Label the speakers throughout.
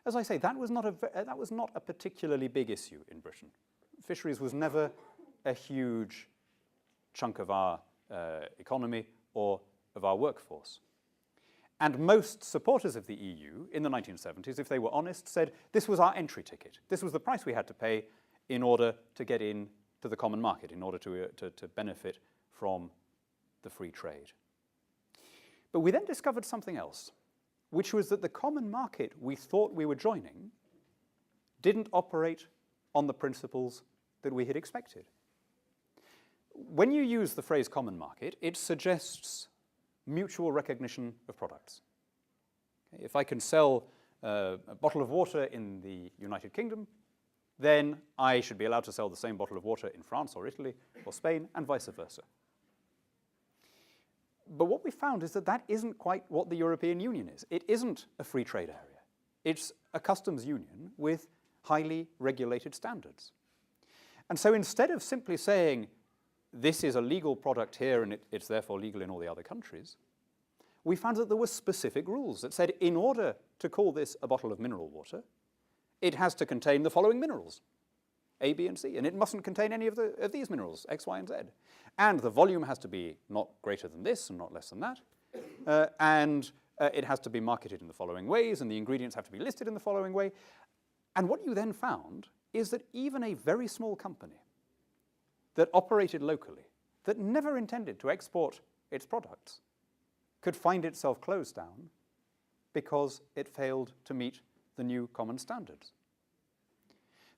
Speaker 1: as I say, that was not a particularly big issue in Britain. Fisheries was never a huge chunk of our economy or of our workforce. And most supporters of the EU in the 1970s, if they were honest, said this was our entry ticket. This was the price we had to pay in order to get into the common market, in order to benefit from the free trade. But we then discovered something else, which was that the common market we thought we were joining didn't operate on the principles that we had expected. When you use the phrase common market, it suggests mutual recognition of products. Okay, if I can sell a bottle of water in the United Kingdom, then I should be allowed to sell the same bottle of water in France or Italy or Spain, and vice versa. But what we found is that that isn't quite what the European Union is. It isn't a free trade area. It's a customs union with highly regulated standards. And so instead of simply saying, this is a legal product here and it's therefore legal in all the other countries, we found that there were specific rules that said in order to call this a bottle of mineral water, it has to contain the following minerals, A, B, and C, and it mustn't contain any of these minerals, X, Y, and Z. And the volume has to be not greater than this and not less than that, and it has to be marketed in the following ways, and the ingredients have to be listed in the following way. And what you then found is that even a very small company that operated locally, that never intended to export its products, could find itself closed down because it failed to meet the new common standards.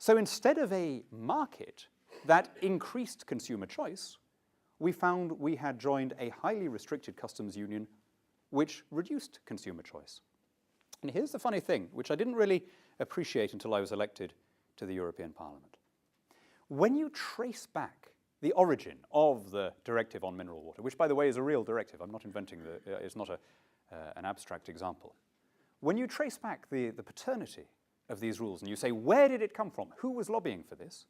Speaker 1: So instead of a market that increased consumer choice, we found we had joined a highly restricted customs union which reduced consumer choice. And here's the funny thing, which I didn't really appreciate until I was elected to the European Parliament. When you trace back the origin of the directive on mineral water, which, by the way, is a real directive, I'm not inventing it's not an abstract example. When you trace back the paternity of these rules and you say, where did it come from? Who was lobbying for this?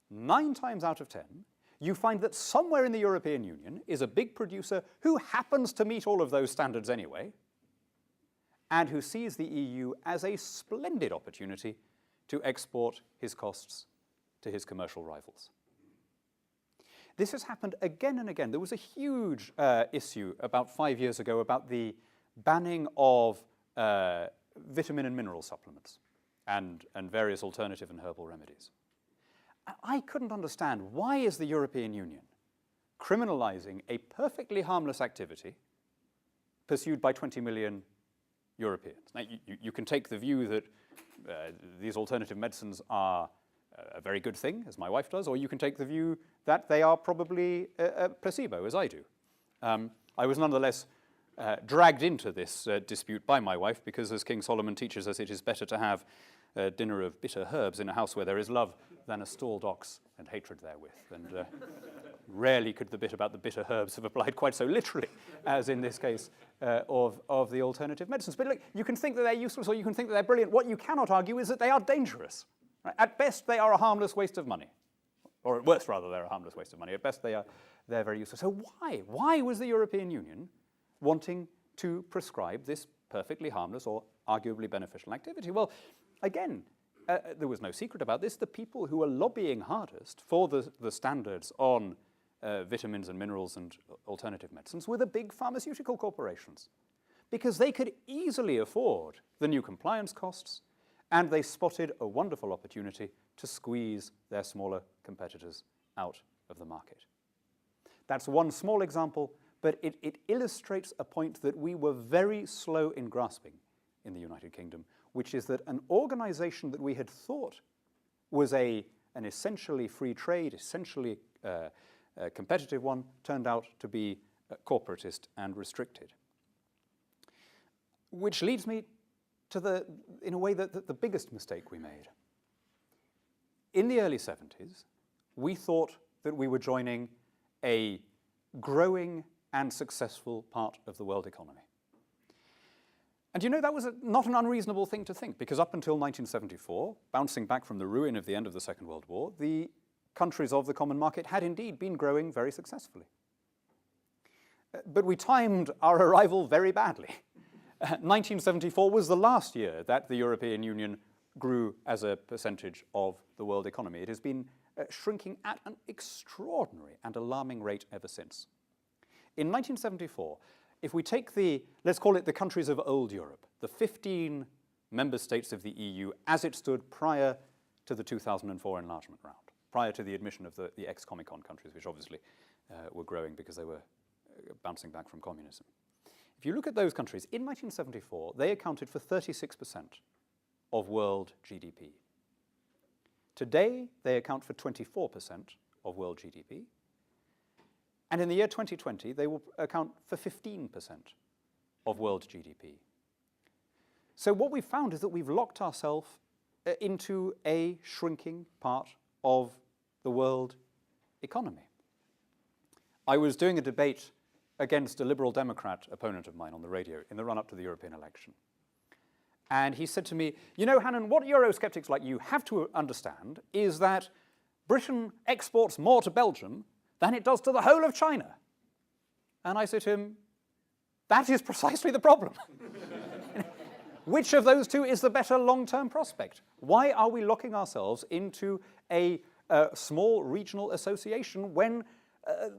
Speaker 1: 9 times out of 10, you find that somewhere in the European Union is a big producer who happens to meet all of those standards anyway, and who sees the EU as a splendid opportunity to export his costs to his commercial rivals. This has happened again and again. There was a huge issue about 5 years ago about the banning of vitamin and mineral supplements and various alternative and herbal remedies. I couldn't understand, why is the European Union criminalizing a perfectly harmless activity pursued by 20 million Europeans? Now, you can take the view that these alternative medicines are a very good thing, as my wife does, or you can take the view that they are probably a placebo, as I do. I was nonetheless dragged into this dispute by my wife because, as King Solomon teaches us, it is better to have a dinner of bitter herbs in a house where there is love than a stalled ox and hatred therewith. And rarely could the bit about the bitter herbs have applied quite so literally as in this case of the alternative medicines. But look, you can think that they're useless or you can think that they're brilliant. What you cannot argue is that they are dangerous. Right? At best, they are a harmless waste of money. Or at worst, rather, they're a harmless waste of money. At best, they're very useless. So why? Why was the European Union wanting to prescribe this perfectly harmless or arguably beneficial activity? Well, again, there was no secret about this. The people who were lobbying hardest for the standards on vitamins and minerals and alternative medicines were the big pharmaceutical corporations, because they could easily afford the new compliance costs, and they spotted a wonderful opportunity to squeeze their smaller competitors out of the market. That's one small example, but it illustrates a point that we were very slow in grasping in the United Kingdom, which is that an organization that we had thought was an essentially free trade, essentially competitive one, turned out to be corporatist and restricted. Which leads me to in a way, the biggest mistake we made. In the early 70s, we thought that we were joining a growing and successful part of the world economy. And you know, that was not an unreasonable thing to think, because up until 1974, bouncing back from the ruin of the end of the Second World War, the countries of the common market had indeed been growing very successfully. But we timed our arrival very badly. 1974 was the last year that the European Union grew as a percentage of the world economy. It has been shrinking at an extraordinary and alarming rate ever since. In 1974, if we take let's call it the countries of old Europe, the 15 member states of the EU as it stood prior to the 2004 enlargement round, prior to the admission of the ex-Comecon countries, which obviously were growing because they were bouncing back from communism. If you look at those countries, in 1974, they accounted for 36% of world GDP. Today, they account for 24% of world GDP. And in the year 2020, they will account for 15% of world GDP. So what we've found is that we've locked ourselves into a shrinking part of the world economy. I was doing a debate against a Liberal Democrat opponent of mine on the radio in the run-up to the European election. And he said to me, you know, Hannan, what Eurosceptics like you have to understand is that Britain exports more to Belgium than it does to the whole of China. And I said to him, that is precisely the problem. Which of those two is the better long-term prospect? Why are we locking ourselves into a small regional association when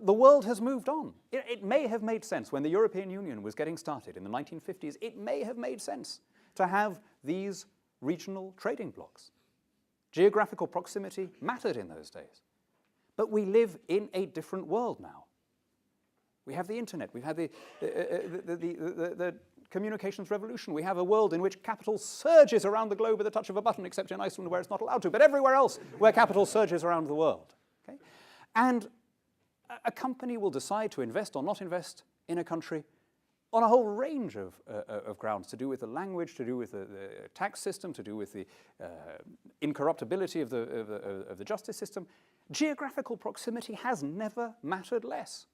Speaker 1: the world has moved on? It may have made sense when the European Union was getting started in the 1950s. It may have made sense to have these regional trading blocs. Geographical proximity mattered in those days. But we live in a different world now. We have the internet. We've had the communications revolution. We have a world in which capital surges around the globe with the touch of a button, except in Iceland where it's not allowed to, but everywhere else where capital surges around the world. Okay? And a company will decide to invest or not invest in a country on a whole range of grounds, to do with the language, to do with the tax system, to do with the incorruptibility of the justice system. Geographical proximity has never mattered less.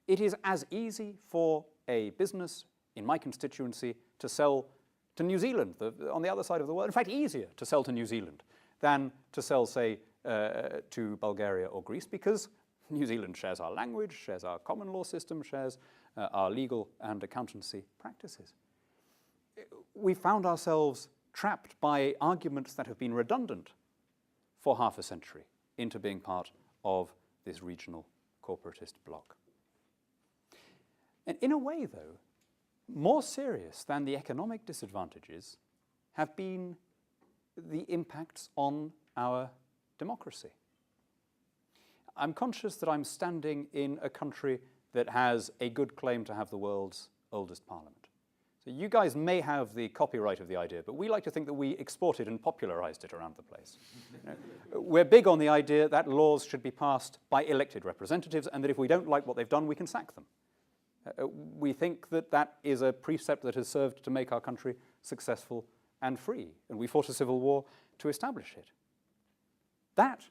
Speaker 1: It is as easy for a business in my constituency to sell to New Zealand, on the other side of the world. In fact, easier to sell to New Zealand than to sell, say, to Bulgaria or Greece, because New Zealand shares our language, shares our common law system, shares our legal and accountancy practices. We found ourselves trapped by arguments that have been redundant for half a century into being part of this regional corporatist bloc. And in a way, though, more serious than the economic disadvantages have been the impacts on our democracy. I'm conscious that I'm standing in a country that has a good claim to have the world's oldest parliament. So you guys may have the copyright of the idea, but we like to think that we exported and popularized it around the place. You know, we're big on the idea that laws should be passed by elected representatives, and that if we don't like what they've done, we can sack them. We think that that is a precept that has served to make our country successful and free, and we fought a civil war to establish it. That,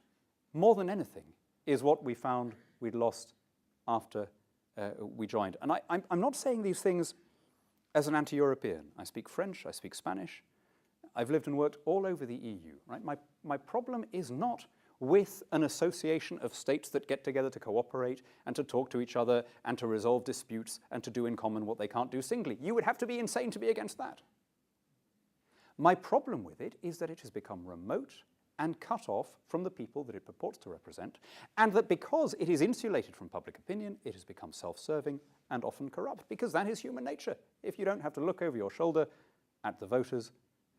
Speaker 1: more than anything, is what we found we'd lost after we joined. And I'm not saying these things as an anti-European. I speak French, I speak Spanish. I've lived and worked all over the EU, right? My problem is not with an association of states that get together to cooperate and to talk to each other and to resolve disputes and to do in common what they can't do singly. You would have to be insane to be against that. My problem with it is that it has become remote and cut off from the people that it purports to represent, and that because it is insulated from public opinion, it has become self-serving and often corrupt, because that is human nature. If you don't have to look over your shoulder at the voters,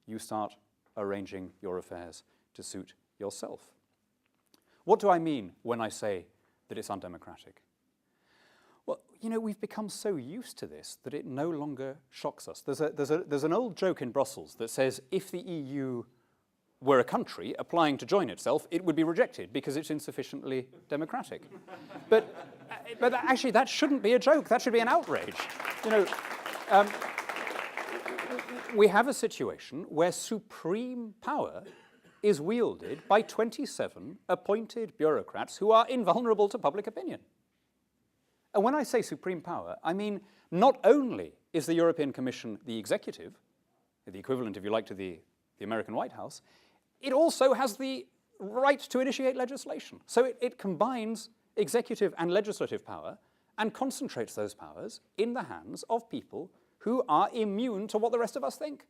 Speaker 1: you start arranging your affairs to suit yourself. What do I mean when I say that it's undemocratic? Well, you know, we've become so used to this that it no longer shocks us. There's an old joke in Brussels that says if the EU were a country applying to join itself, it would be rejected because it's insufficiently democratic. But actually, that shouldn't be a joke. That should be an outrage. You know, we have a situation where supreme power is wielded by 27 appointed bureaucrats who are invulnerable to public opinion. And when I say supreme power, I mean not only is the European Commission the executive, the equivalent, if you like, to the American White House, it also has the right to initiate legislation. So it combines executive and legislative power and concentrates those powers in the hands of people who are immune to what the rest of us think.